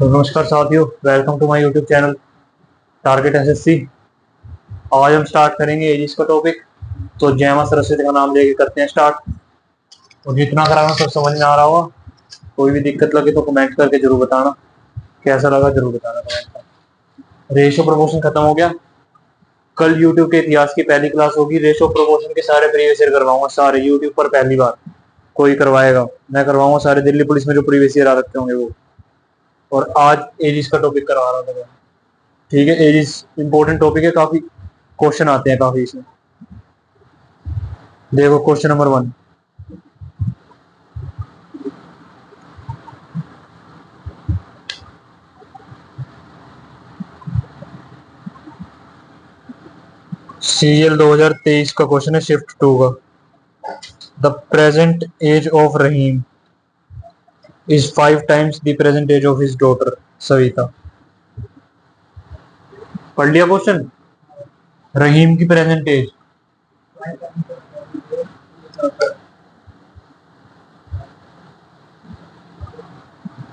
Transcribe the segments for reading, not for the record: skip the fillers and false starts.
तो नमस्कार साथियों, welcome to my YouTube channel target SSC. आज हम स्टार्ट करेंगे एजिस का टॉपिक। तो जय मां सरस्वती का नाम लेके करते हैं स्टार्ट। और जितना करा सब समझ में आ रहा होगा। कोई भी दिक्कत लगे तो कमेंट करके जरूर बताना, कैसा लगा जरूर बताना कमेंट कर। रेशो प्रमोशन खत्म हो गया। कल यूट्यूब के इतिहास की पहली क्लास होगी। रेशो प्रमोशन के सारे प्रीवियस ईयर करवाऊंगा, सारे यूट्यूब पर पहली बार कोई करवाएगा। मैं करवाऊंगा सारे दिल्ली पुलिस में जो प्रीवियस ईयर आ रखे होंगे वो। और आज एजिस का टॉपिक करवा रहा था मैं। ठीक है, एजिस इंपॉर्टेंट टॉपिक है, काफी क्वेश्चन आते हैं काफी इसमें। देखो क्वेश्चन नंबर 1। सीजीएल 2023 का क्वेश्चन है, शिफ्ट 2 का। The present age of Rahim is 5 times the present age of his daughter Savita. पढ़ लिया क्वेश्चन? रहीम की प्रेजेंट एज,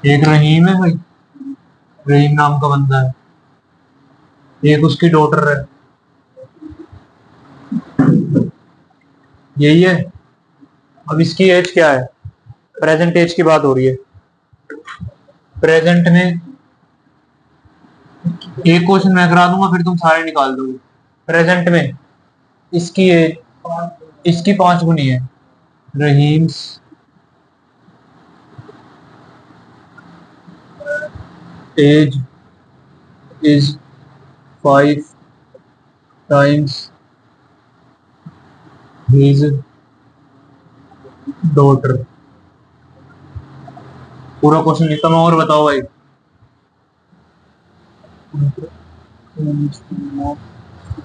एक रहीम है भाई, रहीम नाम का बंदा है, एक उसकी डॉटर है, यही है। अब इसकी एज क्या है? प्रेजेंट एज की बात हो रही है। प्रेजेंट में एक क्वेश्चन मैं करा दूंगा, फिर तुम सारे निकाल दोगे। प्रेजेंट में इसकी एज, इसकी 5 गुनी है। Rahim's age is 5 times his daughter. पूरा क्वेश्चन लिखता मैं, और बताओ भाई।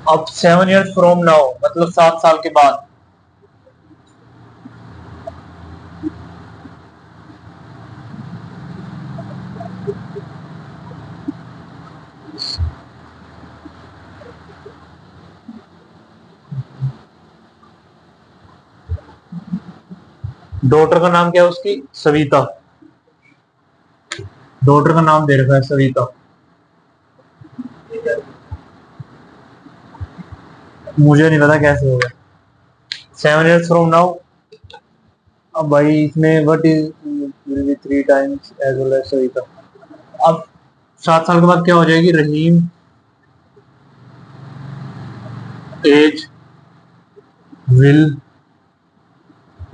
अब 7 years फ्रॉम नाउ मतलब 7 साल के बाद। डॉटर का नाम क्या है उसकी? सविता। डॉटर का नाम दे रखा है सविता। मुझे नहीं पता कैसे होगा। 7 years फ्रॉम नाउ। अब भाई इसमें what is will be 3 times as well as Savita. अब 7 साल के बाद क्या हो जाएगी? Rahim age will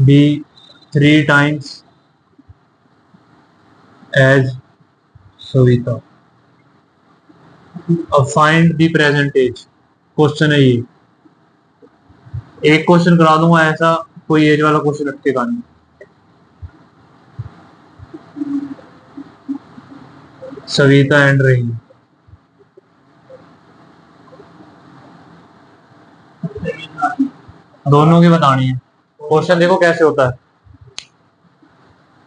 be 3 times age Savita. अब find the present age. Question है ये। एक क्वेश्चन करा दूंगा ऐसा, कोई एज वाला क्वेश्चन रखेगा नहीं। सविता एंड रहीम, दोनों की बतानी है। क्वेश्चन देखो कैसे होता है।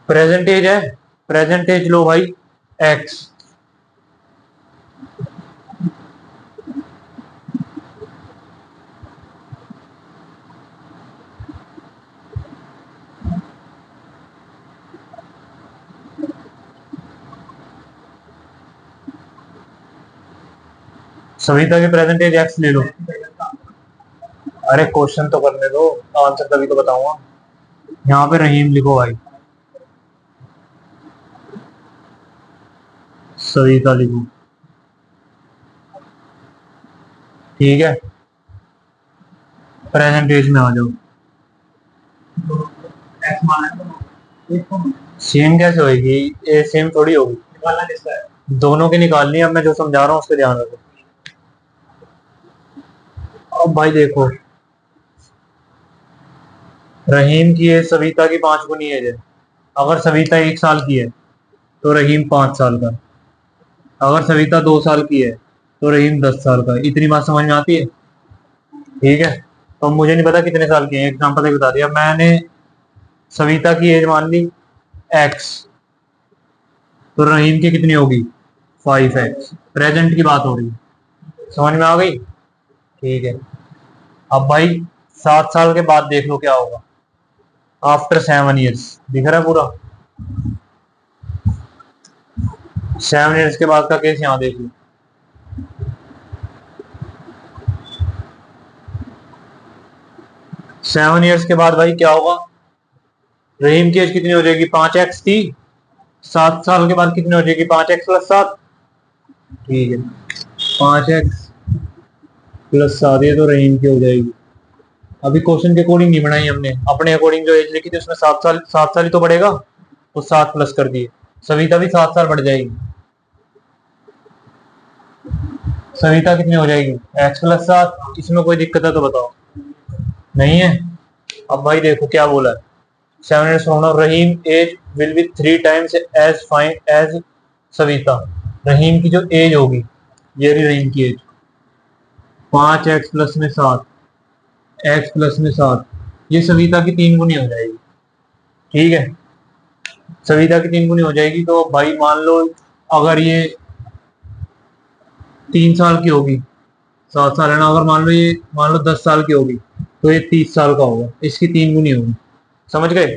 प्रेजेंट एज है, प्रेजेंट एज लो भाई एक्स। सविता के प्रेजेंट एज एक्स ले लो। अरे क्वेश्चन तो करने दो, आंसर तभी तो बताऊंगा। यहाँ पे रहीम लिखो भाई, सविता लिखो। ठीक है, प्रेजेंट एज में आ जाओ। सेम कैसे होगी? ये सेम थोड़ी होगी, दोनों की निकालनी है। अब मैं जो समझा रहा हूँ उसके ध्यान रखो। अब भाई देखो, रहीम की एज सविता की 5 गुनी एज है। अगर सविता 1 साल की है तो रहीम 5 साल का। अगर सविता 2 साल की है तो रहीम 10 साल का। इतनी बात समझ में आती है? ठीक है, तो मुझे नहीं पता कितने साल के हैं, एग्जाम्पल ही बता दिया मैंने। सविता की एज मान ली एक्स, तो रहीम की कितनी होगी? 5x। प्रेजेंट की बात हो रही है, समझ में आ गई? ठीक है। अब भाई 7 साल के बाद देख लो क्या होगा। आफ्टर 7 years दिख रहा है पूरा। 7 ईयर्स के बाद का केस यहाँ देख लो। सेवन ईयर्स के बाद भाई क्या होगा, रहीम की एज कितनी हो जाएगी, 5x थी, 7 साल के बाद कितनी हो जाएगी, 5x + 7। ठीक है, 5x + 7 ये तो रहीम की हो जाएगी। अभी क्वेश्चन के अकॉर्डिंग नहीं बनाई हमने, अपने अकॉर्डिंग जो एज लिखी थी उसमें 7 साल ही तो बढ़ेगा, तो 7 प्लस कर दिए। सविता भी 7 साल बढ़ जाएगी। सविता कितनी हो जाएगी, x + 7। इसमें कोई दिक्कत है तो बताओ, नहीं है। अब भाई देखो क्या बोला है, 7 years from now Rahim age will be 3 times age fine age Savita. Rahim की जो एज होगी, ये रही रहीम की एज, 5x + 7, x + 7, ये सविता की 3 गुनी हो जाएगी। ठीक है, सविता की 3 गुनी हो जाएगी। तो भाई मान लो अगर ये 3 साल की होगी, 7 साल है ना, अगर मान लो 10 साल की होगी, तो ये 30 साल का होगा, इसकी 3 गुनी होगी। समझ गए।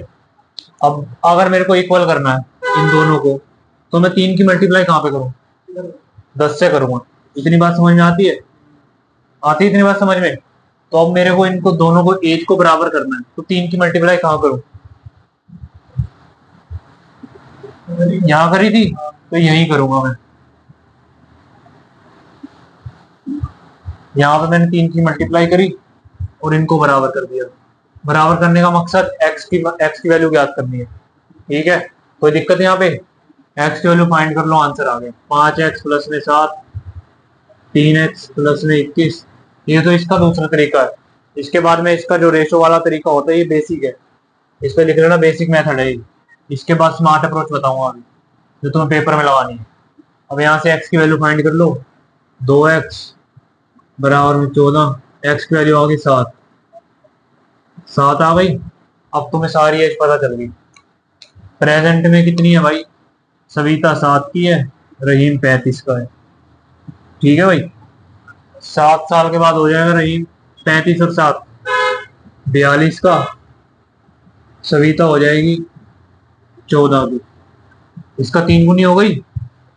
अब अगर मेरे को इक्वल करना है इन दोनों को, तो मैं 3 की मल्टीप्लाई कहाँ पे करूँ, 10 से करूंगा। इतनी बात समझ में आती है, आती है इतनी बात समझ में। तो अब मेरे को इनको दोनों को एज को बराबर करना है, तो 3 की मल्टीप्लाई कहाँ करूं, यहाँ करी थी तो यहीं करूंगा मैं। यहाँ पे मैंने 3 की मल्टीप्लाई करी और इनको बराबर कर दिया। बराबर करने का मकसद x की वैल्यू ज्ञात करनी है। ठीक है, कोई दिक्कत है यहाँ पे, x की वैल्यू फाइंड कर लो, आंसर आ गया 5x + 7, 3x + 21। ये तो इसका दूसरा तरीका है। इसके बाद में इसका जो रेशो वाला तरीका होता है, ये बेसिक है, इस पे लिख लेना, बेसिक मेथड है। इसके बाद स्मार्ट अप्रोच बताऊंगा अभी, जो तुम्हें पेपर में लगानी है। अब यहाँ से x की वैल्यू फाइंड कर लो, 2x = 14, x की वैल्यू आ गई 7, 7 आ गई। अब तुम्हें सारी एज पता चल गई। प्रेजेंट में कितनी है भाई, सविता 7 की है, रहीम 35 का है। ठीक है भाई, 7 साल के बाद हो जाएगा रहीम 35 और 7 42 का, सविता हो जाएगी 14 की। इसका 3 गुनी हो गई,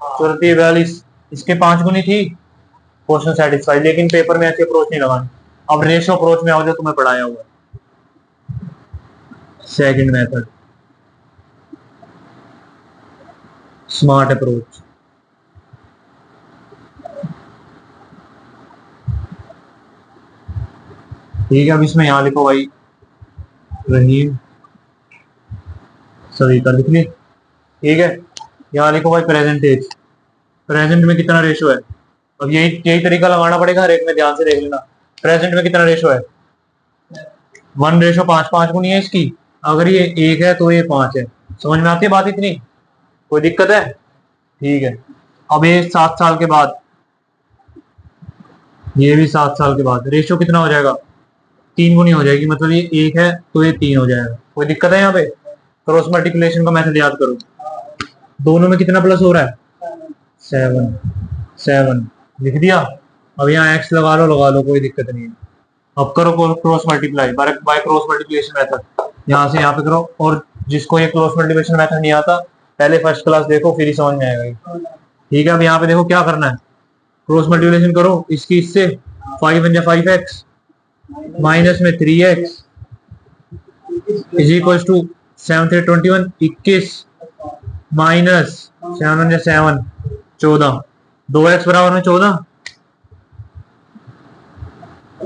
34 42, इसके 5 गुनी थी, क्वेश्चन सेटिस्फाई। लेकिन पेपर में ऐसे अप्रोच नहीं लगानी। अब रेशो अप्रोच में आओ, जो तुम्हें पढ़ाया हुआ सेकंड मेथड, स्मार्ट अप्रोच। ठीक है, अब इसमें यहां लिखो भाई, रहीम सविता लिख ली। ठीक है, यहाँ लिखो भाई प्रेजेंट एज, प्रेजेंट में कितना रेशो है। अब यही तरीका लगाना पड़ेगा हर एक में, ध्यान से देख लेना। प्रेजेंट में कितना रेशो है, 1:5, 5 गुनी है इसकी। अगर ये 1 है तो ये 5 है। समझ में आती है बात इतनी, कोई दिक्कत है। ठीक है, अब ये 7 साल के बाद, ये भी 7 साल के बाद, रेशो कितना हो जाएगा, 3 गुनी हो जाएगी। मतलब ये 1 है तो ये 3 हो जाएगा। कोई दिक्कत है यहाँ पे। क्रॉस मल्टीप्लिकेशन का मेथड याद करो। दोनों में कितना प्लस हो रहा है, 7, 7 लिख दिया। अब यहाँ x लगा लो, कोई दिक्कत नहीं है। अब करो cross multiply by cross multiplication method, यहाँ से यहाँ पे करो। और जिसको ये क्रॉस मल्टीप्लिकेशन मेथड नहीं आता, पहले फर्स्ट क्लास देखो, फिर ही समझ में आएगा। ठीक है, अब यहाँ पे देखो क्या करना है, क्रॉस मल्टीप्लिकेशन करो इसकी इससे, 5 × 5x माइनस में 3x = 7 × 21 21 माइनस 7 × 7 14, 2x = 14,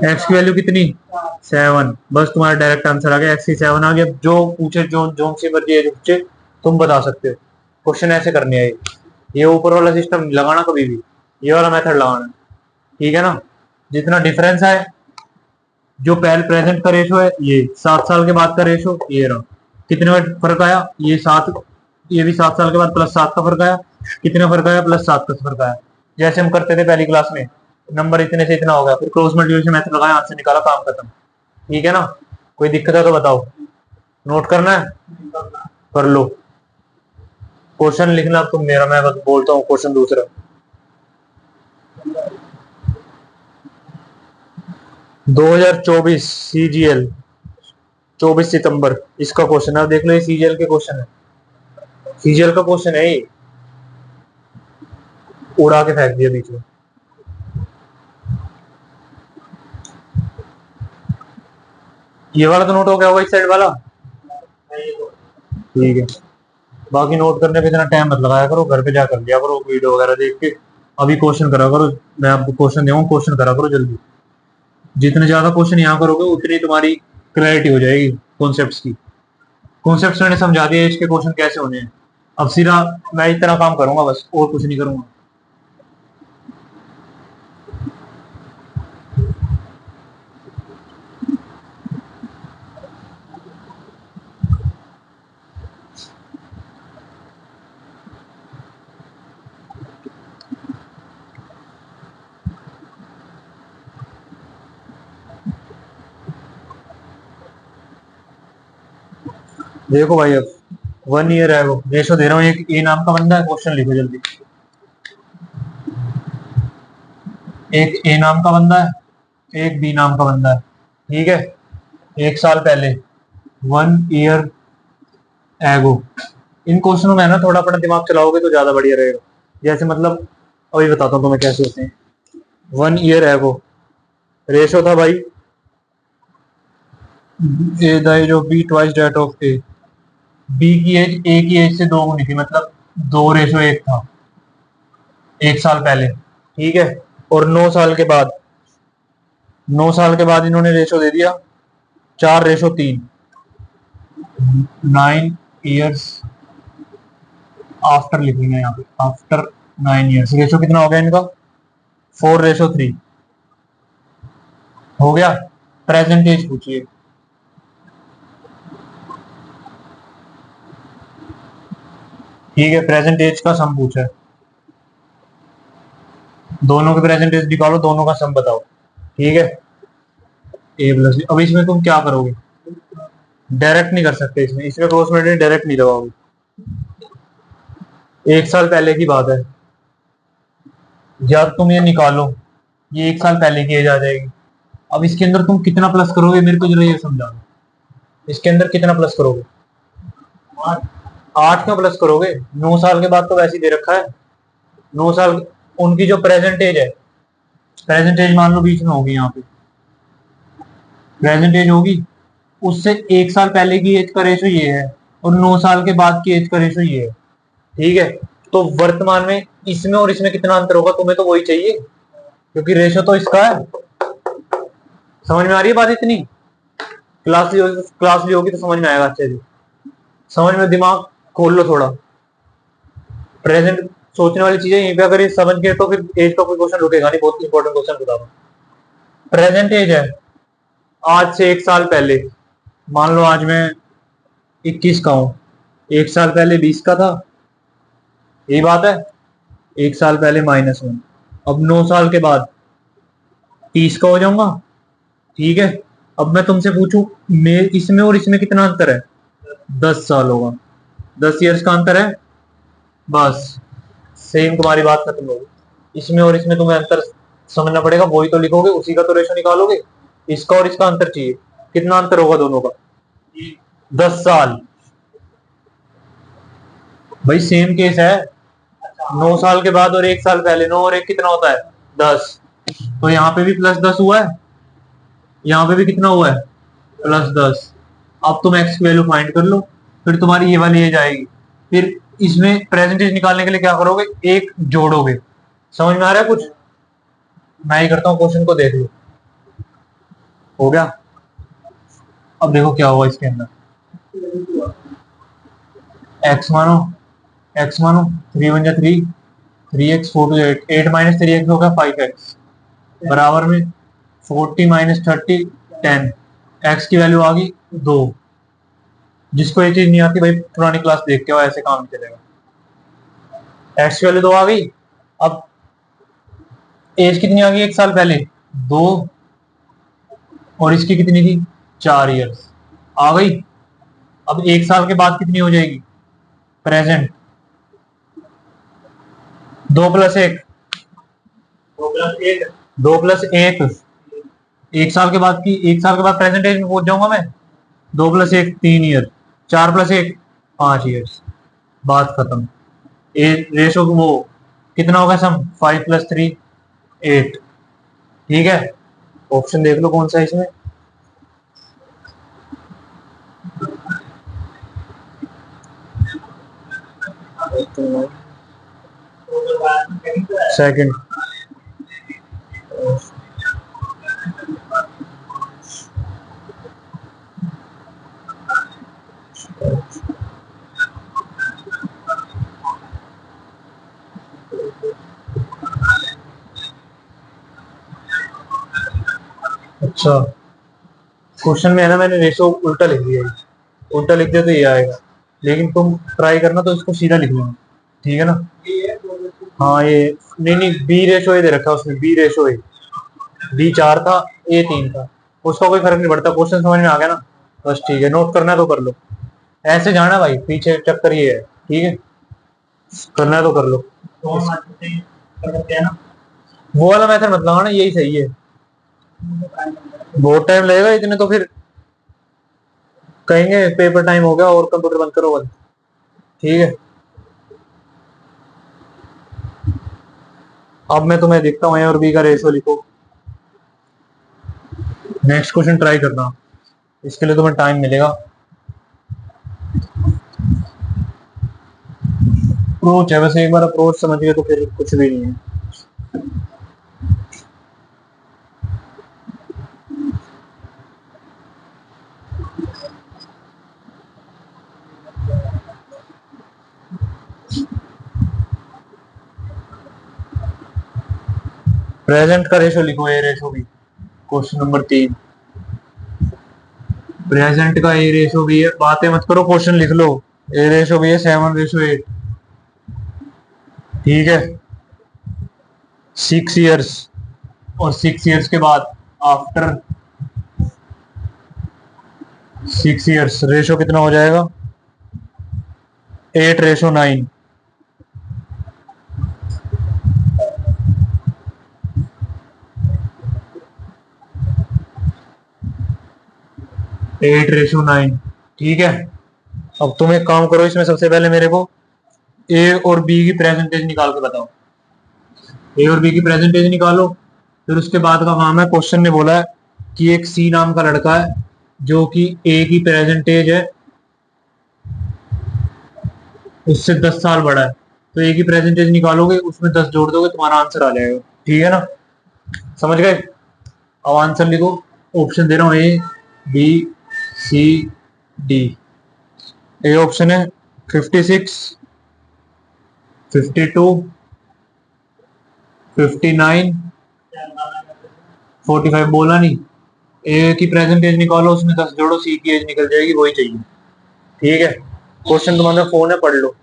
x की वैल्यू कितनी, 7। बस तुम्हारा डायरेक्ट आंसर आ गया, x की 7 आ गया। जो पूछे, जो सी मर्जी है, जो पूछे तुम बता सकते हो। क्वेश्चन ऐसे करने है, ये ऊपर वाला सिस्टम लगाना कभी भी, ये वाला मेथड लगाना। ठीक है ना, जितना डिफरेंस है, जो पहले प्रेजेंट का रेशो है, ये 7 साल के बाद का रेशो ये रहा, कितने में फर्क आया, ये 7, ये भी 7 साल के बाद +7 का फर्क आया। कितना फर्क आया, +7 का फर्क आया। जैसे हम करते थे पहली क्लास में, नंबर इतने से इतना हो गया, फिर क्रॉस मल्टीप्लिकेशन मेथड लगाया, आंसर निकाला, काम खत्म। ठीक है ना, कोई दिक्कत है तो बताओ, नोट करना है कर लो। क्वेश्चन लिखना तुम मेरा, मैं बस बोलता हूँ क्वेश्चन दूसरा। 2024 CGL 24 सितंबर, इसका क्वेश्चन है। देख लो, ये CGL के क्वेश्चन है, CGL का क्वेश्चन है ये। उड़ा के फेंक दिया बीच में। ये वाला तो नोट हो गया होगा, इस साइड वाला। ठीक है, बाकी नोट करने पे इतना टाइम मत लगाया करो, घर पे जा कर लिया करो वीडियो वगैरह देख के। अभी क्वेश्चन करा करो, मैं आपको क्वेश्चन दूंगा, क्वेश्चन करा करो जल्दी। जितने ज्यादा क्वेश्चन यहाँ करोगे उतनी तुम्हारी क्लैरिटी हो जाएगी कॉन्सेप्ट्स की। कॉन्सेप्ट्स मैंने समझा दिया, इसके क्वेश्चन कैसे होने हैं। अब सीधा मैं इतना काम करूंगा बस, और कुछ नहीं करूंगा। देखो भाई, अब 1 ईयर है वो रेशो दे रहा हूँ। एक ए नाम का बंदा है, क्वेश्चन लिखो जल्दी। एक ए नाम का बंदा है, एक बी नाम का बंदा है, ठीक है। 1 साल पहले, 1 ईयर एगो। इन क्वेश्चनों में ना थोड़ा अपना दिमाग चलाओगे तो ज्यादा बढ़िया रहेगा। जैसे मतलब अभी बताता हूँ तुम्हें कैसे होते हैं। 1 ईयर एगो रेशो था भाई, ए जो B twice that of A. B की एज ए की एज से 2 गुनी थी, मतलब 2:1 था 1 साल पहले, ठीक है। और 9 साल के बाद, 9 साल के बाद इन्होंने रेशो दे दिया 4:3। 9 ईयर्स आफ्टर लिखेंगे यहाँ पे, आफ्टर 9 ईयर्स। रेशो कितना हो गया इनका? 4:3 हो गया। प्रेजेंट एज पूछिए। ठीक है, प्रेजेंट एज का सम पूछा है। दोनों के प्रेजेंट एज निकालो, दोनों का सम बताओ, ठीक है। ए प्लस बी। अब इसमें तुम क्या करोगे? डायरेक्ट नहीं कर सकते इसमें, इसमें क्रॉस मल्टीप्लाई डायरेक्ट नहीं लगाओगे। 1 साल पहले की बात है, जब तुम ये निकालो, ये 1 साल पहले की एज आ जाएगी। अब इसके अंदर तुम कितना प्लस करोगे मेरे को जरा ये समझा दो। इसके अंदर कितना प्लस करोगे? 8 क्यों प्लस करोगे? 9 साल के बाद तो वैसे ही दे रखा है। 9 साल उनकी जो प्रेजेंट एज है, प्रेजेंट एज मान लो बीच में होगी, यहाँ पे प्रेजेंट एज होगी, उससे 1 साल पहले की एज का रेशो ये है, और 9 साल के बाद की एज का रेशो ये है, ठीक है। तो वर्तमान में इसमें और इसमें कितना अंतर होगा, तुम्हें तो वही चाहिए, क्योंकि रेशो तो इसका है। समझ में आ रही है बात इतनी? क्लास ली होगी तो समझ में आएगा अच्छे से। समझ में, दिमाग खोल लो थोड़ा। प्रेजेंट सोचने वाली चीजें यहीं पे, अगर ये समझ गए तो फिर एज का कोई क्वेश्चन रुकेगा नहीं। बहुत इंपॉर्टेंट क्वेश्चन बता दो। प्रेजेंट एज है आज से 1 साल पहले। मान लो आज मैं 21 का हूं, 1 साल पहले 20 का था, यही बात है। 1 साल पहले -1। अब 9 साल के बाद 30 का हो जाऊंगा, ठीक है। अब मैं तुमसे पूछूं, इसमें और इसमें कितना अंतर है? 10 साल होगा, 10 ईयर्स का अंतर है, बस सेम तुम्हारी बात खत्म होगी। इसमें और इसमें तुम्हें अंतर समझना पड़ेगा, वही तो लिखोगे, उसी का तो रेशो निकालोगे। इसका और इसका अंतर चाहिए, कितना अंतर होगा दोनों का? 10 साल। भाई सेम केस है, 9 साल के बाद और 1 साल पहले, 9 और 1 कितना होता है? 10। तो यहाँ पे भी +10 हुआ है, यहाँ पे भी कितना हुआ है? +10। अब तुम एक्स की वैल्यू फाइंड कर लो, फिर तुम्हारी ये वाली एज आएगी। फिर इसमें प्रेजेंटेज निकालने के लिए क्या करोगे? एक जोड़ोगे। समझ में आ रहा है कुछ? मैं ही करता हूँ, क्वेश्चन को देख लो। हो गया? अब देखो क्या हुआ इसके अंदर। एक्स मानो, एक्स मानो 3 × 1 = 3, 3x 4 × 8, 8 - 3x हो गया 5x, बराबर में 40 - 30 10। एक्स की वैल्यू आ गई 2। जिसको ये चीज नहीं आती भाई, पुरानी क्लास देख के आओ, ऐसे काम नहीं चलेगा। एक्स की वैल्यू 2 आ गई। अब एज कितनी आ गई 1 साल पहले? 2। और इसकी कितनी थी? 4 ईयर्स आ गई। अब 1 साल के बाद कितनी हो जाएगी? प्रेजेंट 2 + 1, 2 + 1 1 साल के बाद की, 1 साल के बाद प्रेजेंट एज में पहुंच जाऊंगा मैं। 2 + 1 3 ईयर, 4 + 1 5 ईयर्स, बात खत्म। रेशो वो कितना होगा सम? 5 + 3 8। ठीक है, ऑप्शन देख लो कौन सा है इसमें। सेकंड। अच्छा, क्वेश्चन में है ना, मैंने रेशो उल्टा लिख दिया है। उल्टा लिख दिया तो ये आएगा, लेकिन तुम ट्राई करना तो इसको सीधा लिख लेना। ठीक है ना? हाँ ये, नहीं नहीं, बी रेशो ए दे रखा है उसमें, बी रेशो ए। बी 4 था, ए 3 था। उसका कोई फर्क नहीं पड़ता, क्वेश्चन समझ में आ गया ना? बस ठीक है, नोट करना है तो कर लो। ऐसे जाना भाई, पीछे चक्कर ये है। ठीक है, करना है तो कर लो। वो वाला मैथड मत लगाना, यही सही है। बहुत टाइम लगेगा इतने तो फिर कहेंगे पेपर टाइम हो गया और कंप्यूटर बंद करो बंद। ठीक है, अब मैं तुम्हें देखता हूँ ए और बी का रेशो लिखो। नेक्स्ट क्वेश्चन ट्राई करना, इसके लिए तुम्हें टाइम मिलेगा। अप्रोच है, वैसे एक बार अप्रोच समझ गए तो फिर कुछ भी नहीं है। प्रेजेंट का रेशो लिखो, a ratio b. Question number 3, present का ए रेशो बी है। बातें मत करो, क्वेश्चन लिख लो। ए रेशो बी है 7:8। ठीक है, 6 इयर्स, और 6 इयर्स के बाद आफ्टर 6 इयर्स रेशो कितना हो जाएगा? 8:9। 8:9। ठीक है, अब तुम एक काम करो, इसमें सबसे पहले मेरे को ए और बी की प्रेजेंटेज निकाल के बताओ। ए और बी की प्रेजेंटेज निकालो, फिर उसके बाद का काम है, क्वेश्चन ने बोला है कि एक सी नाम का लड़का है जो कि ए की प्रेजेंटेज है उससे 10 साल बड़ा है, तो ए की प्रेजेंटेज निकालोगे, उसमें 10 जोड़ दोगे, तुम्हारा आंसर आ जाएगा। ठीक है ना? समझ गए? अब आंसर लिखो। ऑप्शन दे रहा हूँ, A B C D. A option है 56, 52, 59, 45। बोला नहीं? ए की प्रेजेंट एज निकालो, उसमें 10 जोड़ो, सी की एज निकल जाएगी, वही चाहिए। ठीक है, क्वेश्चन तुम्हारे फोन है, पढ़ लो।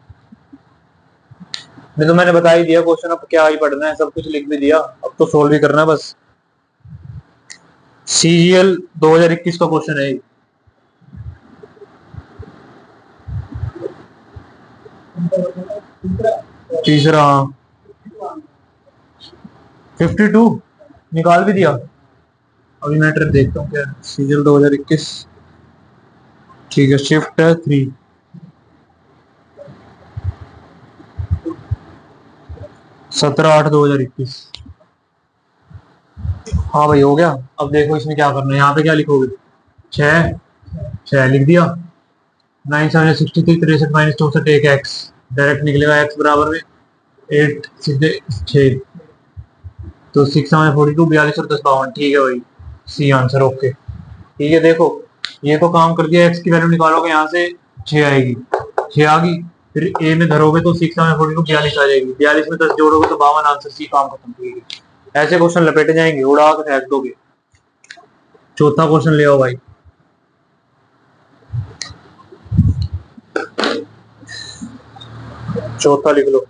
नहीं तो मैंने बता ही दिया क्वेश्चन, अब क्या ही पढ़ना है, सब कुछ लिख भी दिया, अब तो सोल्व ही करना है बस। CGL 2021 का क्वेश्चन है। तीसरा, 52 निकाल भी दिया। अभी मैटर देखता हूँ क्या CGL 2021। ठीक है, शिफ्ट है 3, 17/8/2021। हाँ भाई हो गया। अब देखो इसमें क्या करना है, यहाँ पे क्या लिखोगे? 6, 6 लिख दिया। 9 7 63, 63 - 64, एक एक्स डायरेक्ट निकलेगा, एक्स बराबर में 8 सीधे 6, तो 6 - 42, 42 और 10 52। ठीक है भाई, सी आंसर। ओके, ठीक है, देखो ये तो काम कर दिया। एक्स की वैल्यू निकालोगे यहाँ से, 6 आएगी, 6 आ गई। फिर ए में धरोगे तो 6 - 42 42 आ जाएगी, 42 में 10 जोड़ोगे तो 52, आंसर सी, काम खत्म। ठीक है, ऐसे क्वेश्चन लपेटे जाएंगे, उड़ा के फेंक दोगे। चौथा क्वेश्चन ले आओ भाई। चौथा लिख लो।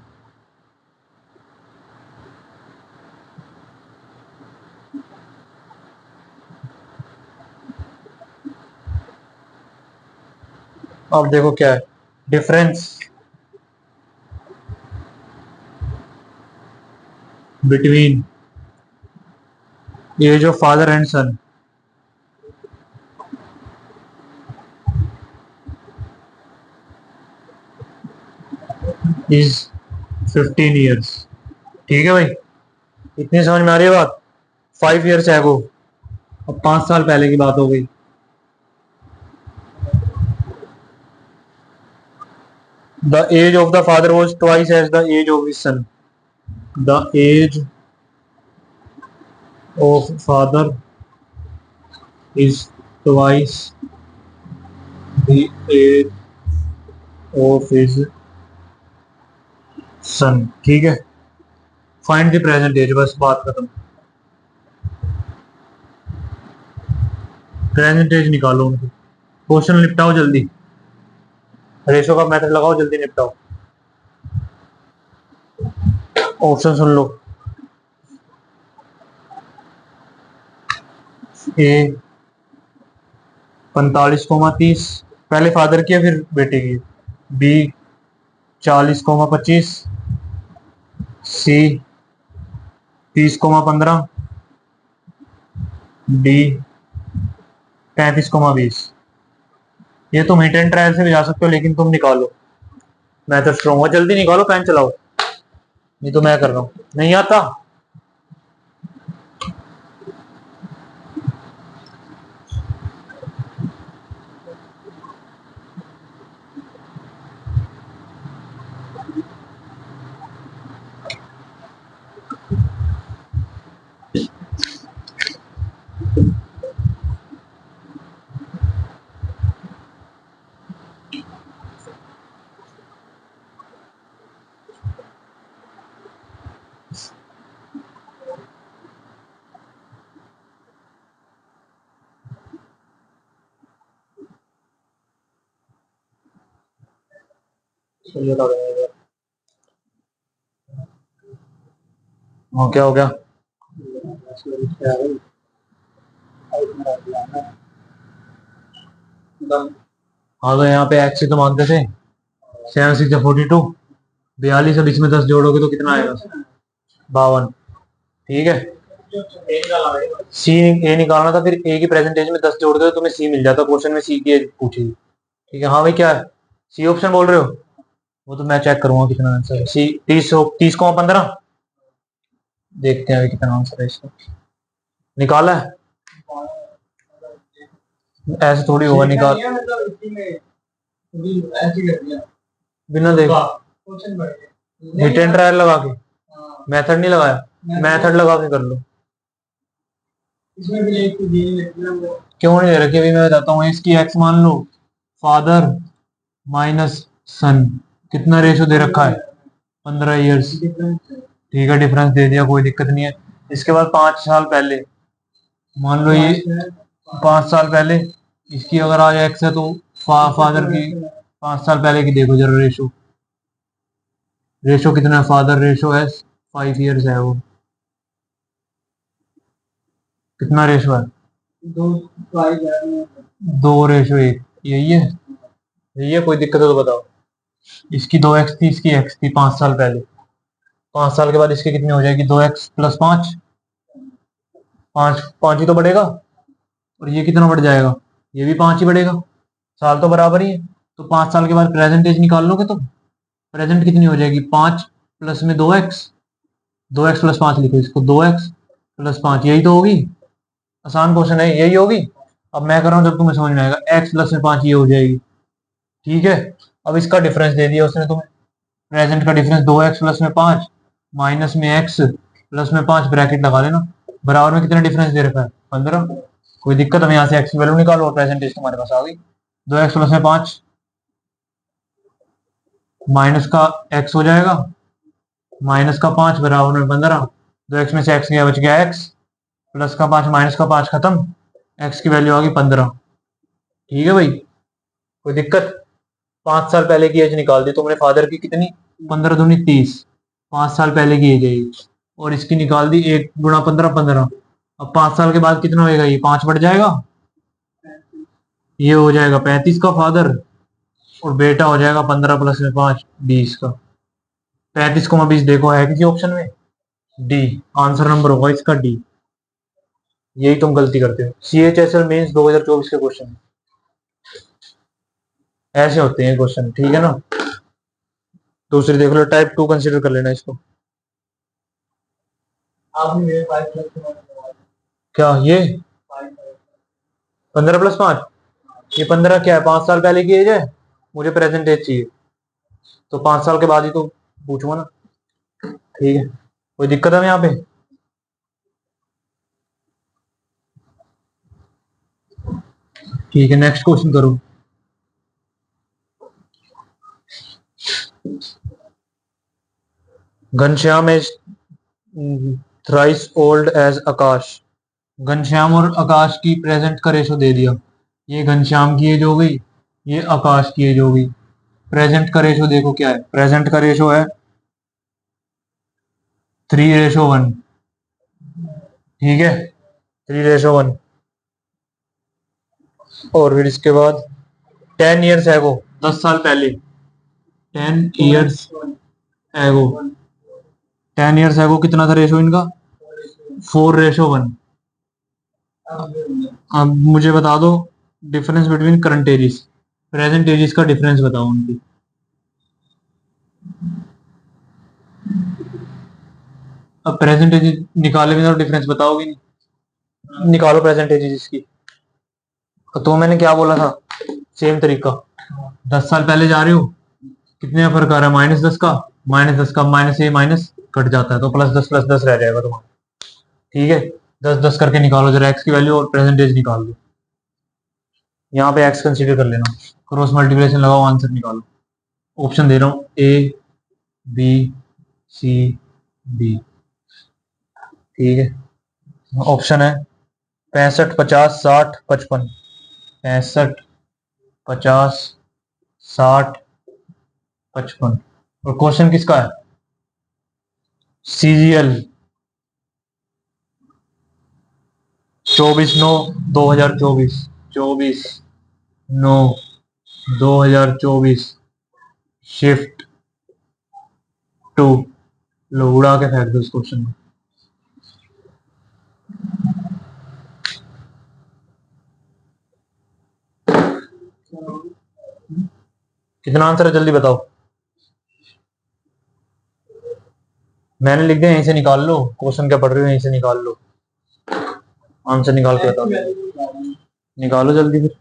अब देखो क्या है difference between age of father and son is 15 years। ठीक है भाई, इतनी समझ में आ रही है बात। 5 years एगो, अब 5 साल पहले की बात हो गई। The age of the father was twice age the age of his son. The age of father is twice the age of his son. ठीक है, फाइंड द प्रेजेंट एज, बस बात खत्म। प्रेजेंट एज निकालो उनकी। क्वेश्चन निपटाओ जल्दी, ratio का method लगाओ, जल्दी निपटाओ। ऑप्शन सुन लो। ए 45,30, पहले फादर की है फिर बेटे की। बी 40,25, सी 30,15, डी 35,20। ये तुम हिट एंड ट्रायल से भी जा सकते हो, लेकिन तुम निकालो, मैथड स्ट्रॉन्ग हो, जल्दी निकालो, पेन चलाओ। नहीं तो मैं कर रहा हूँ, नहीं आता। हाँ, क्या हो गया? हाँ तो यहाँ पे एक्स ही तो मानते थे। 7 6 42, 42, अब इसमें 10 जोड़ोगे तो कितना आएगा? 52। ठीक है, सी ए निकालना था, फिर ए की प्रेजेंटेज में 10 जोड़ दो तो तुम्हें सी मिल जाता। क्वेश्चन में सी की एज पूछी। ठीक है, हाँ भाई, क्या है? सी ऑप्शन बोल रहे हो? वो तो मैं चेक करूंगा कितना आंसर है। सी 30,15। देखते हैं अभी कितना आंसर है इसका। निकाला है? ऐसे थोड़ी होगा, निकाल बिना देख हिट एंड ट्रायल लगा के। मेथड नहीं लगाया, मेथड लगा के कर लो। क्यों नहीं दे रखी? अभी मैं बताता हूँ। इसकी एक्स मान लो, फादर माइनस सन, कितना रेशो दे रखा है? 15 ईयर्स। ठीक है, डिफरेंस दे दिया, कोई दिक्कत नहीं है। इसके बाद 5 साल पहले, मान लो ये 5 साल पहले इसकी अगर आज एक्स है तो फादर की 5 साल पहले की देखो जरा रेशो। रेशो कितना है? फादर रेशो है 5 years है वो। कितना रेशो है? 2:1। यही है, यही है, कोई दिक्कत है तो बताओ। इसकी 2x थी, इसकी x थी 5 साल पहले। 5 साल के बाद इसकी कितनी हो जाएगी? 2x + 5, 5 5 ही तो बढ़ेगा। और ये कितना बढ़ जाएगा? ये भी 5 ही बढ़ेगा। साल तो बराबर ही है। तो 5 साल के बाद प्रेजेंट एज निकाल लोगे तो प्रेजेंट कितनी हो जाएगी? 5 प्लस में 2x, 2x + 5 लिखो इसको, 2x + 5, यही तो होगी। आसान क्वेश्चन है, यही होगी। अब मैं कर रहा हूँ, जब तुम्हें समझ में आएगा। x + में 5 ये हो जाएगी। ठीक है, अब इसका डिफरेंस दे दिया उसने तुम्हें। प्रेजेंट का डिफरेंस 2x + में 5 माइनस में x + में 5, ब्रैकेट लगा लेना। बराबर में कितना डिफरेंस दे रखा है? 15। कोई दिक्कत? हम यहाँ से x की वैल्यू निकालो और प्रेजेंटेज तुम्हारे पास आ गई। 2x + में 5 माइनस का x हो जाएगा, माइनस का 5 बराबर में 15। 2x में से x गया, बच गया x, प्लस का 5 माइनस का 5 खत्म, x की वैल्यू आ गई 15। ठीक है भाई, कोई दिक्कत? 5 साल पहले की एज निकाल दी तुमने फादर की, कितनी? 15 दूनी 30, 5 साल पहले की एज है ये। और इसकी निकाल दी 1 × 15 15। अब 5 साल के बाद कितना होएगा? ये 5 बढ़ जाएगा, ये हो जाएगा 35 का फादर, और बेटा हो जाएगा 15 + में 5 20 का। 35,20 देखो है किसी ऑप्शन में? डी आंसर नंबर होगा इसका, डी। यही तुम गलती करते हो। CHSL मेंस 2024 के क्वेश्चन ऐसे होते हैं क्वेश्चन, ठीक है ना। दूसरी देख लो, टाइप 2 कंसिडर कर लेना इसको। आपने मेरे 5 क्या ये 15+5? ये 15 क्या है, 5 साल पहले की एज है, मुझे प्रेजेंट एज चाहिए, तो 5 साल के बाद ही तो पूछूंगा ना। ठीक है, कोई दिक्कत है यहाँ पे? ठीक है, नेक्स्ट क्वेश्चन करो। Ghanshyam is thrice old as Akash. Ghanshyam और आकाश की प्रेजेंट का रेशो दे दिया। ये घनश्याम की एज हो गई, ये आकाश की एज हो गई। प्रेजेंट का रेशो देखो क्या है, प्रेजेंट का रेशो है 3:1। ठीक है, 3:1। और फिर इसके बाद 10 ईयर्स एगो, 10 साल पहले, 10 ईयर्स एगो, 10 ईयर्स एगो कितना था रेशो इनका? 4:1। अब मुझे बता दो difference between current ages, present ages का डिफरेंस बताओ उनकी। अब प्रेजेंट एजेस निकाले तो डिफरेंस बताओगे नहीं, निकालो प्रेजेंट एजेस इसकी। तो मैंने क्या बोला था, सेम तरीका, 10 साल पहले जा रहे हो, कितने का फर्क आ रहा है? -10 का, -10 का माइनस ये माइनस कट जाता है, तो +10 +10 रह जाएगा तुम्हारा। ठीक है, 10 10 करके निकालो जरा एक्स की वैल्यू और प्रेजेंटेज निकाल दो। यहाँ पे एक्स कंसीडर कर लेना, क्रॉस मल्टीप्लिकेशन लगाओ, आंसर निकालो। ऑप्शन दे रहा हूँ, ए बी सी डी। ठीक है, ऑप्शन है 65 50 60 55। 65 50 60 55। और क्वेश्चन किसका है? CGL 24/9/2024, 24/9/2024, shift 2। लो उड़ा के फेंक दो इस क्वेश्चन को। कितना आंसर है जल्दी बताओ। मैंने लिख दिया, यहीं से निकाल लो, क्वेश्चन क्या पढ़ रहे हो यहीं से निकाल लो, आंसर निकाल के बताओ। निकालो जल्दी फिर।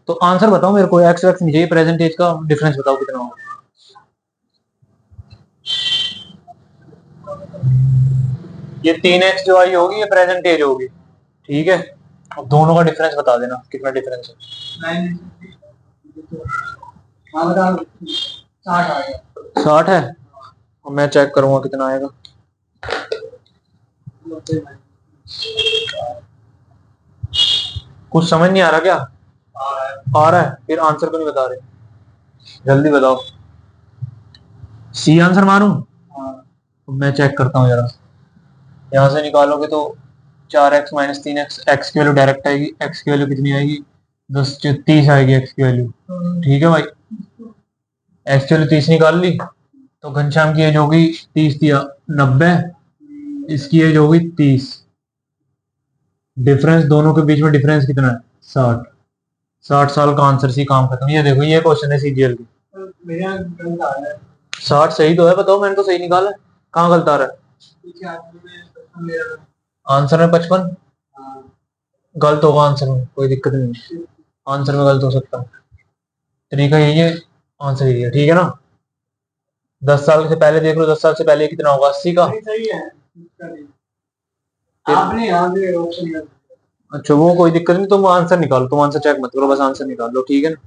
तो आंसर बताओ मेरे को, एक्स एक्स नहीं चाहिए, प्रेजेंट एज का डिफरेंस बताओ कितना होगा। ये 3x जो आई होगी ये प्रेजेंट एज होगी। ठीक है, अब दोनों का डिफरेंस बता देना कितना डिफरेंस है। 60 है, मैं चेक करूंगा कितना आएगा। कुछ समझ नहीं आ रहा क्या? आ रहा है, फिर आंसर क्यों नहीं बता रहे? जल्दी बताओ। सी आंसर मारूं? मैं चेक करता हूँ जरा। यहाँ से निकालोगे तो 4x - 3x, एक्स की वैल्यू डायरेक्ट आएगी, एक्स की वैल्यू कितनी आएगी? 10 30 आएगी एक्स की वैल्यू। ठीक है भाई, एक्स की वैल्यू 30 निकाल ली, तो घनश्याम की एज होगी 30 दिया 90, इसकी एज होगी 30। डिफरेंस दोनों के बीच में डिफरेंस कितना है? 60। 60 साल का आंसर सी, काम खत्म। ये देखो ये क्वेश्चन है CGL की। 60 सही तो है, बताओ, मैंने तो सही निकाला है, कहाँ गलत आ रहा है? आंसर में 55 गलत होगा, आंसर में कोई दिक्कत नहीं, आंसर में गलत हो सकता है, तरीका यही है, आंसर यही है। ठीक है ना, 10 साल से पहले देख लो, 10 साल से पहले कितना होगा? 80 का। सही है, आपने अच्छा वो कोई दिक्कत नहीं, तुम आंसर निकालो, तुम आंसर चेक मत करो, बस आंसर निकाल लो। ठीक है ना,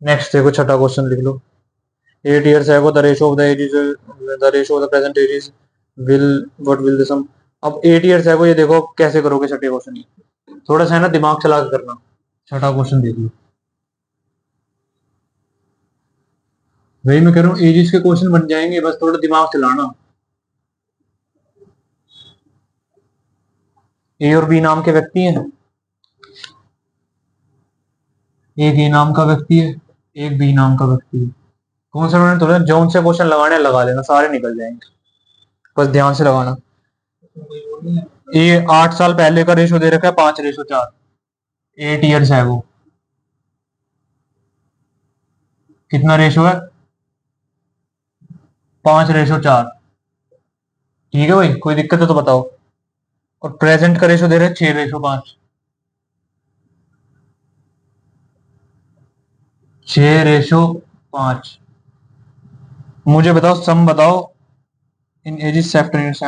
नेक्स्ट देखो, छठा क्वेश्चन लिख लो। 8 years ago the ratio of the ages, the ratio of the present ages will, what will the sum? अब 8 years ago, ये देखो कैसे करोगे छठे क्वेश्चन, थोड़ा सा है ना दिमाग चला के करना। छठा क्वेश्चन देख लो, वही मैं कह रहा हूँ, एजेस के क्वेश्चन बन जाएंगे, बस थोड़ा दिमाग चलाना। ए और बी नाम के व्यक्ति हैं, एक ए नाम का व्यक्ति है, एक बी नाम का व्यक्ति है। कौन सा उन्होंने थोड़ा जोन से क्वेश्चन लगाने लगा लेना, सारे निकल जाएंगे, बस ध्यान से लगाना। ये 8 साल पहले का रेशो दे रखा है 5:4, 8 ईयर्स है वो, कितना रेशो है? 5:4। ठीक है भाई, कोई दिक्कत है तो बताओ। और प्रेजेंट का रेशो दे रहे हैं 6:5, 6:5। मुझे बताओ, सम बताओ इन एजिस 7 years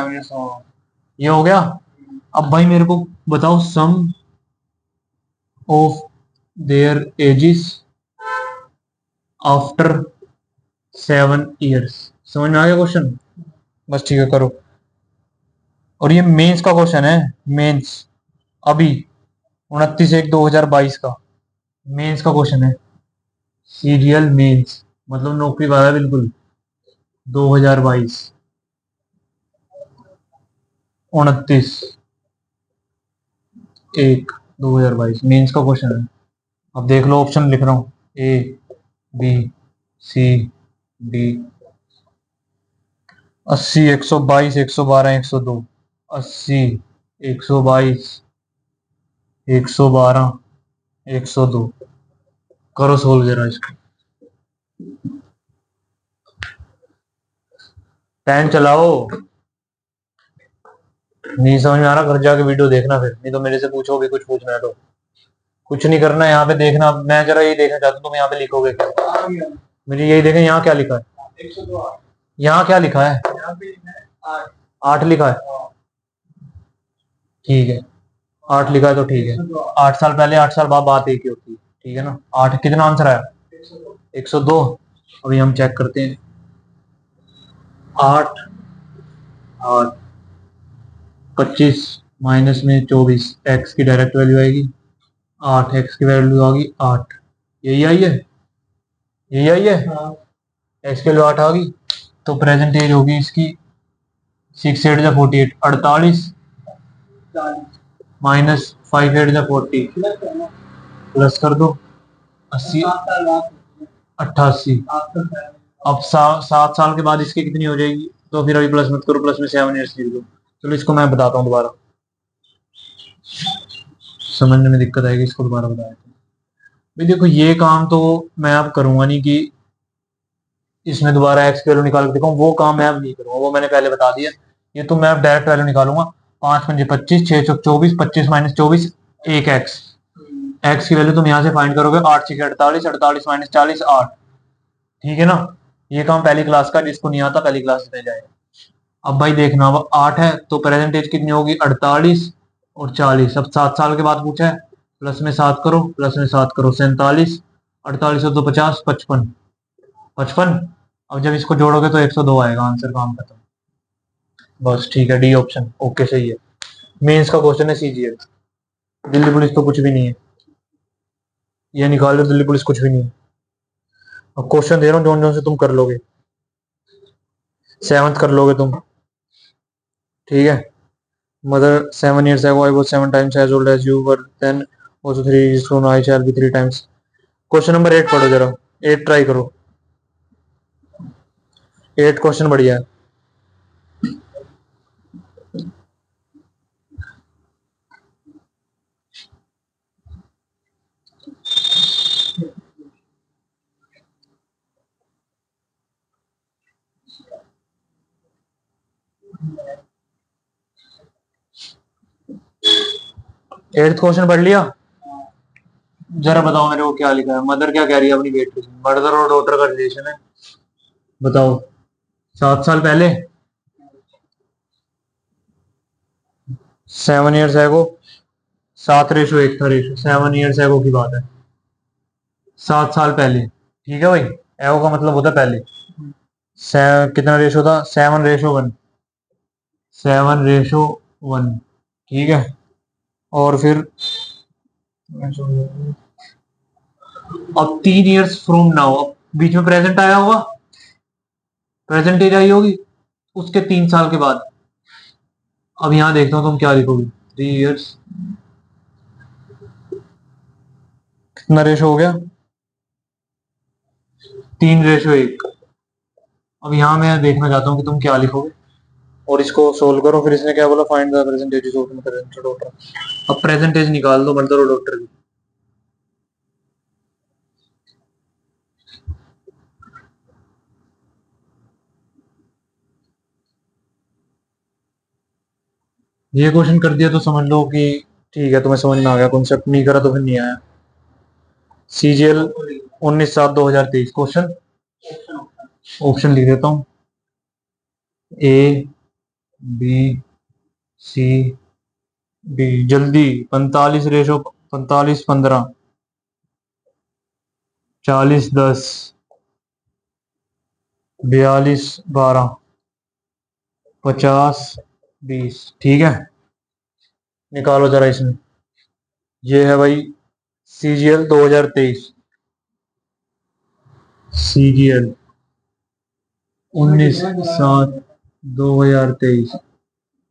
ये हो गया। अब भाई मेरे को बताओ sum of their ages after 7 years। समझ में आ गया क्वेश्चन? बस ठीक है, करो। और ये मेंस का क्वेश्चन है, मेंस अभी 29/1/2022 का मेंस का क्वेश्चन है। सीरियल मेंस मतलब नौकरी वाला बिल्कुल। 2022 29/1/2022 मेंस का क्वेश्चन है। अब देख लो, ऑप्शन लिख रहा हूँ। A, B, C, D. 80, 122, 112, 102। 80, 122, 112, 102। करो सोल्व जरा इसको। पेन चलाओ। नहीं समझ में आ रहा, घर जाके वीडियो देखना फिर, नहीं तो मेरे से पूछो भी, कुछ पूछना है तो। कुछ नहीं करना है यहाँ पे, देखना। मैं जरा यही देखना चाहता हूँ तुम यहाँ पे लिखोगे क्या। मुझे यही देखें, यहाँ क्या लिखा है। यहाँ क्या लिखा है? 8 लिखा है। ठीक है, 8 लिखा है तो ठीक है। 8 साल पहले 8 साल बाद बात एक ही होती है। ठीक है ना? 8 कितना आंसर आया? 102। अभी हम चेक करते हैं। 8, 8, 25 माइनस में 24, एक्स की डायरेक्ट वैल्यू आएगी 8, एक्स की वैल्यू आ गई 8। यही आई है, यही आई है। एक्स की वैल्यू 8 आ गई। तो प्रेजेंट एज होगी इसकी 6 8 जा 48, 48 माइनस 5 8 जा 40, प्लस कर दो 80, 88। अब 7 साल के बाद इसकी कितनी हो जाएगी? तो फिर अभी प्लस मत करो, प्लस में 7 years लिख दो। चलो इसको मैं बताता हूँ दोबारा, समझने में दिक्कत आएगी। इसको दोबारा बताया भाई, देखो ये काम तो मैं अब करूंगा नहीं कि इसमें दोबारा एक्स की वैल्यू निकाल के दिखाऊं, वो काम मैं अब नहीं करूंगा, वो मैंने पहले बता दिया। ये तो मैं अब डायरेक्ट वैल्यू निकालूंगा। 5×5 = 25, 6 × 24, 25 - 1 एक्स। एक्स की वैल्यू तुम यहाँ से फाइंड करोगे, 8 × 6 = 48, 48 - 40 8। ठीक है ना? ये काम पहली क्लास का, जिसको नहीं आता पहली क्लास में जाए। अब भाई देखना, अब 8 है तो प्रेजेंट एज कितनी होगी? 48 और 40। अब 7 साल के बाद पूछा है, प्लस में 7 करो, प्लस में 7 करो, 47। 48 और 2 50, 55, 55। अब जब इसको जोड़ोगे तो 102 आएगा आंसर, काम खत्म। बस ठीक है, डी ऑप्शन ओके सही है। मेंस का क्वेश्चन है सीजीएल। दिल्ली पुलिस तो कुछ भी नहीं है, ये निकाल लो, दिल्ली पुलिस कुछ भी नहीं है। अब क्वेश्चन दे रहा हूँ, जौन जौन से तुम कर लोगे, 7th कर लोगे तुम। ठीक है। Mother, 7 years ago, I was 7 times as old as you were then. Also 3 years soon, I shall be 3 times. Question number 8 पढ़ो जरा। 8 ट्राई करो। 8 क्वेश्चन बढ़िया है। एट्थ क्वेश्चन पढ़ लिया? जरा बताओ मेरे को क्या लिखा है। मदर क्या कह रही है अपनी बेटी से? मदर और डॉटर का रिलेशन है। बताओ। 7 साल पहले 7 years ago, 7:1 था रेशो। 7 years ago की बात है, 7 साल पहले। ठीक है भाई, एगो का मतलब होता है पहले। कितना रेशो था? 7:1, 7:1। ठीक है। और फिर अब 3 years फ्रॉम नाउ, अब बीच में प्रेजेंट आया होगा, प्रेजेंट एज आई होगी उसके 3 साल के बाद। अब यहाँ देखता हूँ तुम क्या लिखोगे। 3 years, कितना रेशो हो गया? 3:1। अब यहाँ मैं देखना चाहता हूँ कि तुम क्या लिखोगे, और इसको सोल्व करो। फिर इसने क्या बोला? Find the percentage of daughter. अब प्रेजेंटेज निकाल दो मदर और डॉटर की। ये क्वेश्चन कर दिया तो समझ लो कि ठीक है, तुम्हें समझ में आ गया कॉन्सेप्ट, नहीं करा तो फिर नहीं आया। CGL 19/7/2023 question. ऑप्शन लिख देता हूँ, A B C D। जल्दी, 45:45:15, 40:10, 42:12, 50:20। ठीक है, निकालो जरा इसमें। ये है भाई CGL 2023, CGL 19/7/2023।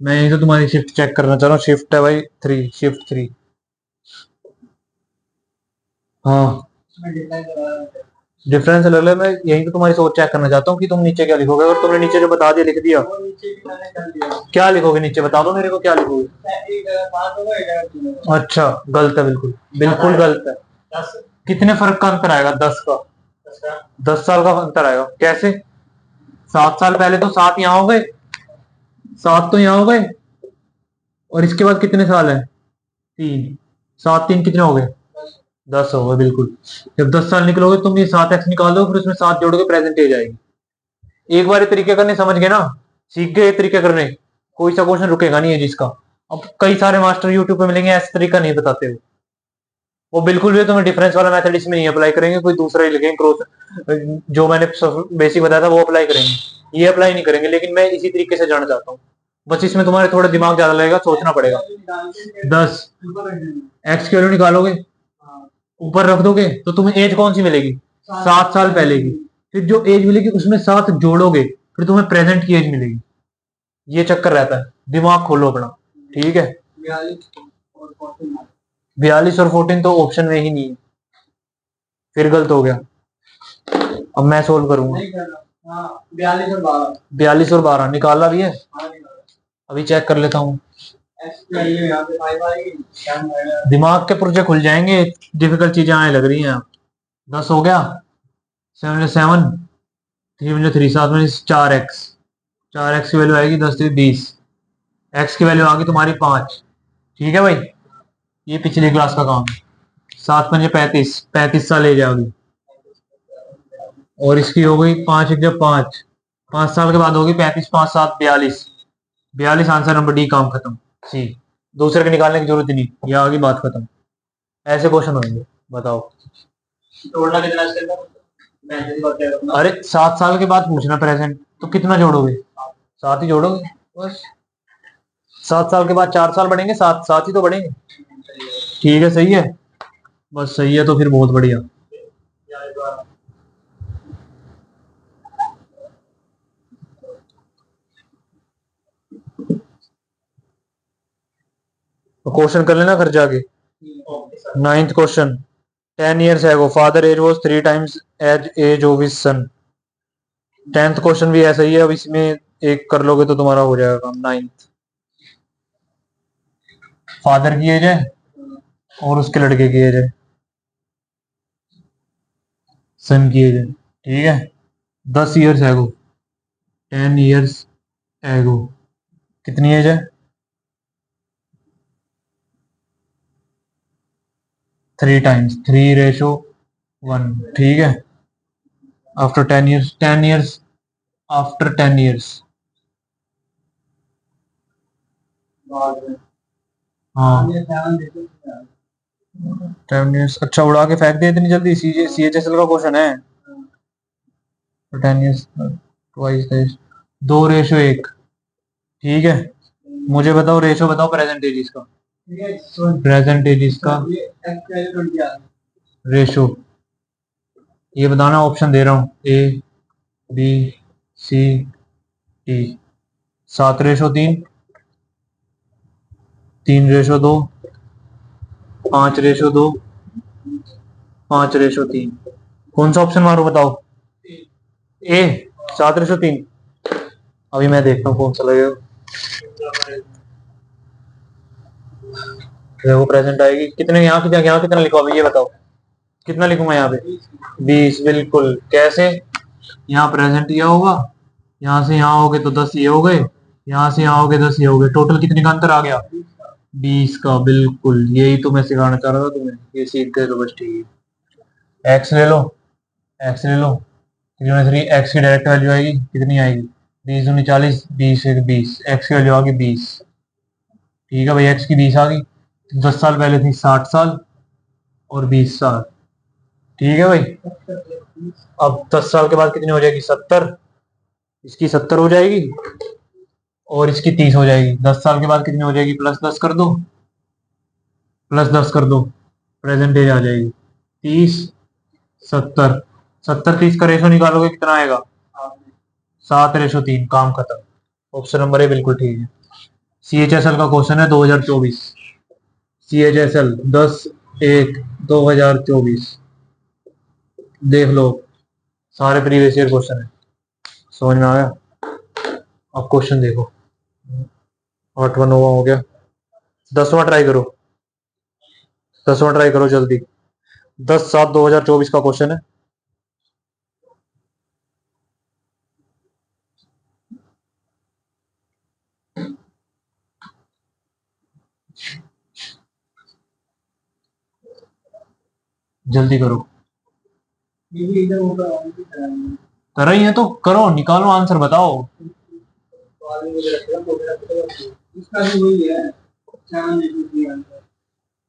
मैं यही तो तुम्हारी शिफ्ट चेक करना चाह रहा हूँ। शिफ्ट है भाई 3, शिफ्ट 3। हाँ, डिफरेंस ले ले। मैं यही तो तुम्हारी सोच चेक करना चाहता हूँ कि तुम नीचे क्या लिखोगे। अगर तुमने नीचे जो बता दिया लिख दिया, क्या लिखोगे नीचे, बता दो मेरे को क्या लिखोगे। अच्छा, गलत है, बिल्कुल बिल्कुल गलत है। कितने फर्क का अंतर आएगा? 10 का, 10 साल का अंतर आएगा। कैसे? 7 साल पहले तो 7 यहाँ हो गए, 7 तो यहाँ हो गए, और इसके बाद कितने साल है? 3। 7 3 कितने हो गए? 10 हो गए, बिल्कुल। जब 10 साल निकलोगे तुम, ये 7x निकालो, फिर उसमें 7 जोड़ोगे, प्रेजेंट एज आएगी। एक बार ये तरीके करने समझ गए ना, सीख गए ये तरीके करने, कोई सा क्वेश्चन रुकेगा नहीं है जिसका। अब कई सारे मास्टर यूट्यूब पे मिलेंगे ऐसा तरीका नहीं बताते वो बिल्कुल भी तुम्हें डिफरेंस वाला मेथड इसमें नहीं अप्लाई करेंगे, कोई दूसरा ही लिखेंगे, क्रॉस जो मैंने बेसिक बताया था वो अप्लाई करेंगे, ये अप्लाई नहीं करेंगे। लेकिन मैं इसी तरीके से जानना चाहता हूँ, बस इसमें तुम्हारे थोड़ा दिमाग ज्यादा लगेगा, सोचना पड़ेगा। 10 एक्स की वैल्यू निकालोगे, ऊपर रख दोगे तो तुम्हें एज कौन सी मिलेगी? 7 साल पहले की। फिर जो एज मिलेगी उसमें 7 जोड़ोगे, फिर तुम्हें प्रेजेंट की एज मिलेगी। ये चक्कर रहता है, दिमाग खोलो अपना। ठीक है, 42 और 14 तो ऑप्शन में ही नहीं है, फिर गलत हो गया। अब मैं सोल्व करूंगा। 42 और 12 निकाला भी है, अभी चेक कर लेता हूँ। दिमाग के पुर्जे खुल जाएंगे, डिफिकल्ट चीजें आने लग रही हैं। 10 हो गया, 7 3 3 7 में 4x, 4x की वैल्यू आएगी 10 3 20, x की वैल्यू आ गई तुम्हारी 5। ठीक है भाई, ये पिछली क्लास का काम। 7 5 35, 35 साल एज आ गई, और इसकी हो गई 5 1 5, 5 साल के बाद होगी 35 5 7 42, 42 आंसर नंबर डी, काम खत्म। सी, दूसरे के निकालने की जरूरत ही नहीं, ये आ गई, बात खत्म। ऐसे क्वेश्चन होंगे, बताओ। तोड़ना कितना इसके अंदर? अरे 7 साल के बाद पूछना प्रेजेंट, तो कितना जोड़ोगे? 7 ही जोड़ोगे बस। 7 साल के बाद 4 साल बढ़ेंगे, 7 7 ही तो बढ़ेंगे। ठीक है, सही है, बस सही है तो फिर बहुत बढ़िया। तो क्वेश्चन कर लेना घर जाके। 9th question, 10 years ago father age was 3 times age of his son। 10th question भी ऐसा ही है, अब इसमें एक कर लोगे तो तुम्हारा हो जाएगा काम। 9th, फादर की एज है और उसके लड़के की एज है, सन की एज है। ठीक है, 10 years एगो, 10 years एगो कितनी एज है? 3 times 3:1। ठीक है, after 10 years, 10 years after 10 years। हाँ, 10 years। अच्छा, उड़ा के फेंक दे इतनी जल्दी? CHSL का क्वेश्चन है। 10 years ट्वाइस 2:1। ठीक है, मुझे बताओ रेशो, बताओ प्रेजेंटेज का, प्रेजेंटेज का रेशो। ये बताना, ऑप्शन दे रहा हूँ, A B C D। 7:3, 3:2, 5:2, 5:3। कौन सा ऑप्शन मारो बताओ? ए, 7:3। अभी मैं देखता हूँ कौन सा लगेगा। वो प्रेजेंट आएगी कितने, यहाँ की जगह यहाँ कितना लिखो अभी ये बताओ, कितना लिखूंगा यहाँ पे? 20, बिल्कुल। कैसे? यहाँ प्रेजेंट ये होगा, यहाँ से यहाँ हो गए तो 10 ये हो गए, यहाँ से यहाँ हो गए 10, ये हो गए, टोटल कितने का अंतर आ गया? 20 का। बिल्कुल यही तो मैं सिखाना चाह रहा था तुम्हें, ये सीख गए तो बस ठीक है। एक्स ले लो, एक्स ले लो, 3 एक्स की डायरेक्ट वैल्यू आएगी कितनी आएगी? 20 दूनी 40, 20 एक्स की वैल्यू आ गई 20। ठीक है भाई, एक्स की 20 आ गई। 10 साल पहले थी 60 साल और 20 साल। ठीक है भाई, अब 10 साल के बाद कितनी हो जाएगी? 70। इसकी 70 हो जाएगी और इसकी 30 हो जाएगी। 10 साल के बाद कितनी हो जाएगी? प्लस 10 कर दो, प्लस 10 कर दो, प्रेजेंट एज आ जाएगी 30, 70। 70 30 का रेशो निकालोगे कितना आएगा? 7:3। काम खत्म। ऑप्शन नंबर ए बिल्कुल ठीक है। CHSL का क्वेश्चन है 2024। CHSL 10/1/2024। देख लो, सारे प्रीवियस ईयर क्वेश्चन है। समझ में आ गया? अब क्वेश्चन देखो। 8वां 9वां हो गया, 10वां ट्राई करो, 10वां ट्राई करो जल्दी। 10/7/2024 का क्वेश्चन है। जल्दी करो, कर रही है तो करो, निकालो आंसर, बताओ।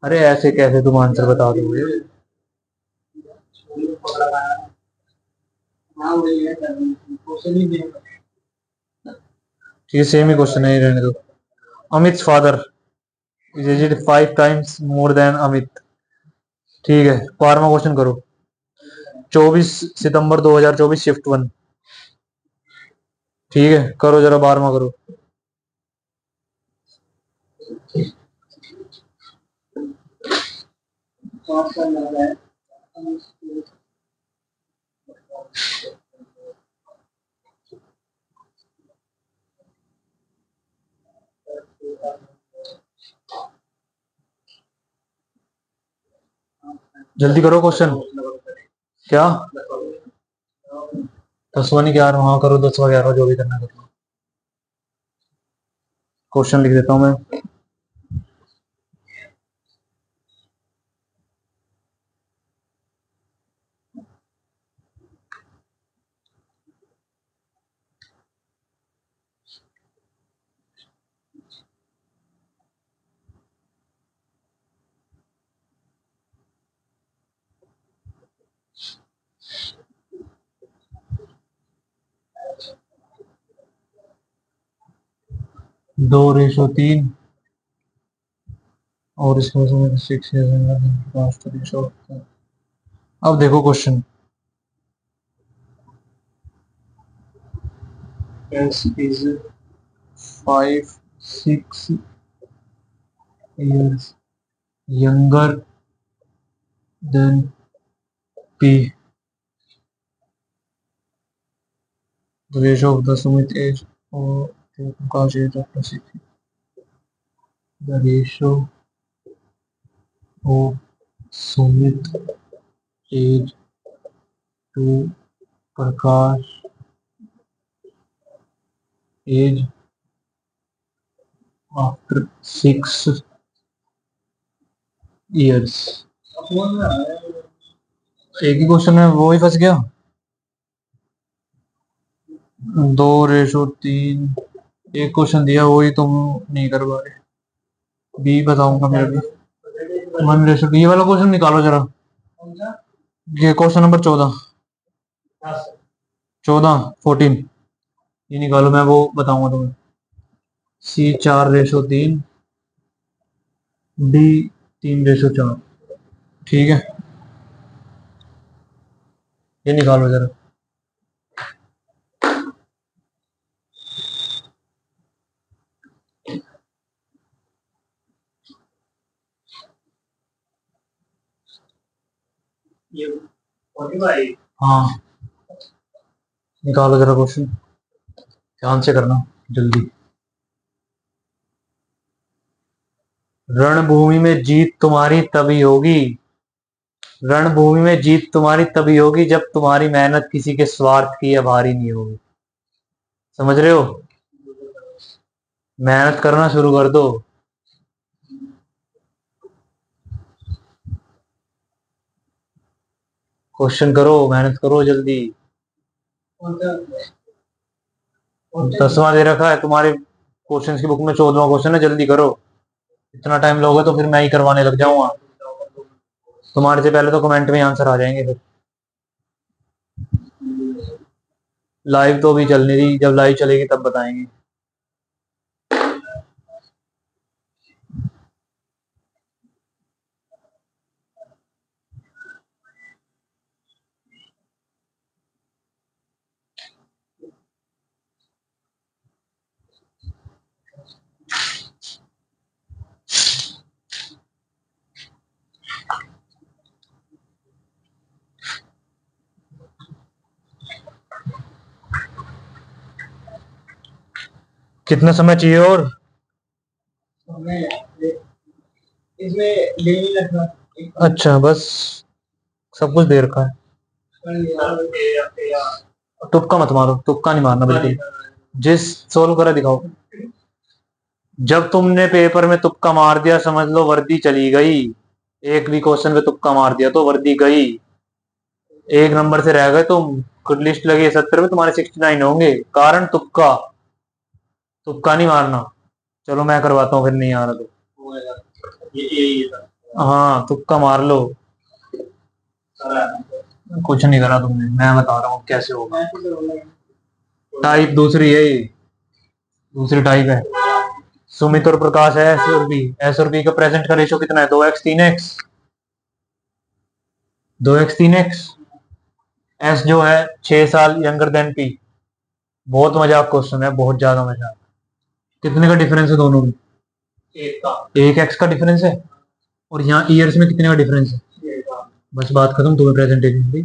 अरे ऐसे कैसे तुम आंसर बता दोगे? ठीक है, सेम ही क्वेश्चन है, रहने दो। Amit father is aged 5 times more than Amit. ठीक है, 12वां क्वेश्चन करो। 24 सितंबर 2024 शिफ्ट 1। ठीक है, करो जरा 12वां करो। जल्दी करो क्वेश्चन। क्या 10वां नहीं, 11वां? हाँ करो, 10वां 11वां जो भी करना करो। क्वेश्चन लिख देता हूँ मैं। दो रेशो 3 और इसको 6 रेशो। अब देखो question. S is 5-6 years younger than P. The ratio of the Sumit age or Prakash age after 6 years. The ratio of Sumit age to Prakash age after 6 years। एक ही क्वेश्चन है, वो ही फंस गया। 2:3। एक क्वेश्चन दिया, वही तुम नहीं कर पा रहे। बी बताऊंगा मैं अभी। 1:, ये वाला क्वेश्चन निकालो जरा। ये क्वेश्चन नंबर 14, 14 ये निकालो, मैं वो बताऊंगा तुम्हें। C 4:3, D 3:4। ठीक है, ये निकालो जरा। हाँ निकालो जरा क्वेश्चन, ध्यान से करना जल्दी। रणभूमि में जीत तुम्हारी तभी होगी, रणभूमि में जीत तुम्हारी तभी होगी जब तुम्हारी मेहनत किसी के स्वार्थ की या भारी नहीं होगी। समझ रहे हो? मेहनत करना शुरू कर दो। क्वेश्चन करो, मेहनत करो जल्दी। 10वां दे रखा है तुम्हारे क्वेश्चन की बुक में, 14वां क्वेश्चन है, जल्दी करो। इतना टाइम लोगे तो फिर मैं ही करवाने लग जाऊंगा। तुम्हारे से पहले तो कमेंट में आंसर आ जाएंगे फिर। लाइव तो अभी चलने दी, जब लाइव चलेगी तब बताएंगे। कितना समय चाहिए और? इसमें नहीं रखा। अच्छा, बस सब कुछ दे रखा है। तुक्का मत मारो, तुक्का नहीं मारना बिल्कुल। जिस सोल्व करा दिखाओ। जब तुमने पेपर में तुक्का मार दिया समझ लो वर्दी चली गई। एक भी क्वेश्चन पे तुक्का मार दिया तो वर्दी गई। एक नंबर से रह गए तुम। गुड लिस्ट लगी है 70 में, तुम्हारे 69 होंगे। कारण तुक्का। तुक्का नहीं मारना। चलो मैं करवाता हूँ, फिर नहीं आ रहा तो। हाँ, तुक्का मार लो। कुछ नहीं करा तुमने, मैं बता रहा हूँ कैसे होगा। टाइप दूसरी है ये, दूसरी टाइप है। सुमित और प्रकाश है, एस और बी। एस और बी का प्रेजेंट का रेशो कितना है? 2x 3x। 2x 3x। S जो है 6 साल यंगर देन पी। बहुत मजाक क्वेश्चन है, बहुत ज्यादा मजाक। कितने का डिफरेंस है दोनों में? एक एक्स का डिफरेंस है। और यहाँ ईयर्स में कितने का डिफरेंस है? बस बात खत्म, तुम्हें प्रेजेंटेशन दी।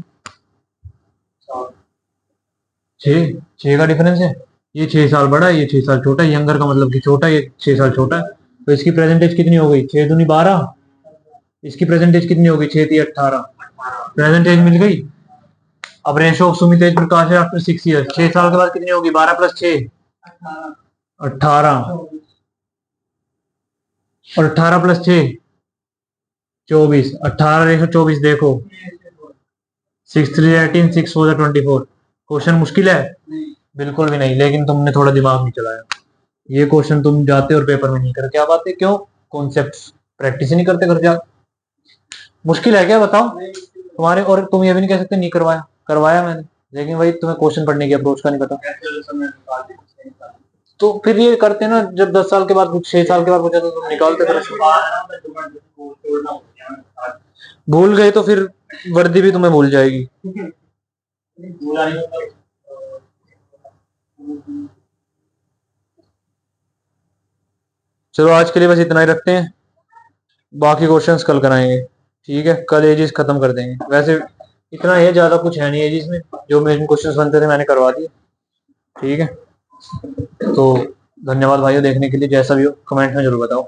6 का डिफरेंस है। ये 6 साल बड़ा है, ये 6 साल छोटा है। यंगर का मतलब कि छोटा, ये 6 साल छोटा है। तो इसकी प्रेजेंटेज कितनी हो गई? 6 दूनी 12। इसकी प्रेजेंटेज कितनी होगी? 6 3 18। प्रेजेंटेज मिल गई। अब रेशो ऑफ सुमितेज प्रकाश है आफ्टर 6 ईयर। 6 साल के बाद कितनी होगी? 12 + 6 18। और 18 + 6 24। 18/24 देखो। 6 3 18, 6 4 24। क्वेश्चन मुश्किल है? बिल्कुल भी नहीं, लेकिन तुमने थोड़ा दिमाग नहीं चलाया। ये क्वेश्चन तुम जाते और पेपर में नहीं करके आ पाते, क्यों? कॉन्सेप्ट प्रैक्टिस ही नहीं करते घर जा। मुश्किल है क्या बताओ तुम्हारे? और तुम ये भी नहीं कह सकते नहीं करवाया, करवाया मैंने। लेकिन वही, तुम्हें क्वेश्चन पढ़ने की अप्रोच का नहीं पता। तो फिर ये करते ना, जब 10 साल के बाद 6 साल के बाद पूछा तो तुम निकालते फिर। भूल गए तो फिर वर्दी भी तुम्हें भूल जाएगी। चलो आज के लिए बस इतना ही रखते हैं। बाकी क्वेश्चंस कल कराएंगे। ठीक है, कल एजिस खत्म कर देंगे। वैसे इतना है, ज्यादा कुछ है नहीं एजिस में। जो मेरे क्वेश्चंस बनते थे मैंने करवा दिए। ठीक है, तो धन्यवाद भाइयों देखने के लिए। जैसा भी हो कमेंट में जरूर बताओ।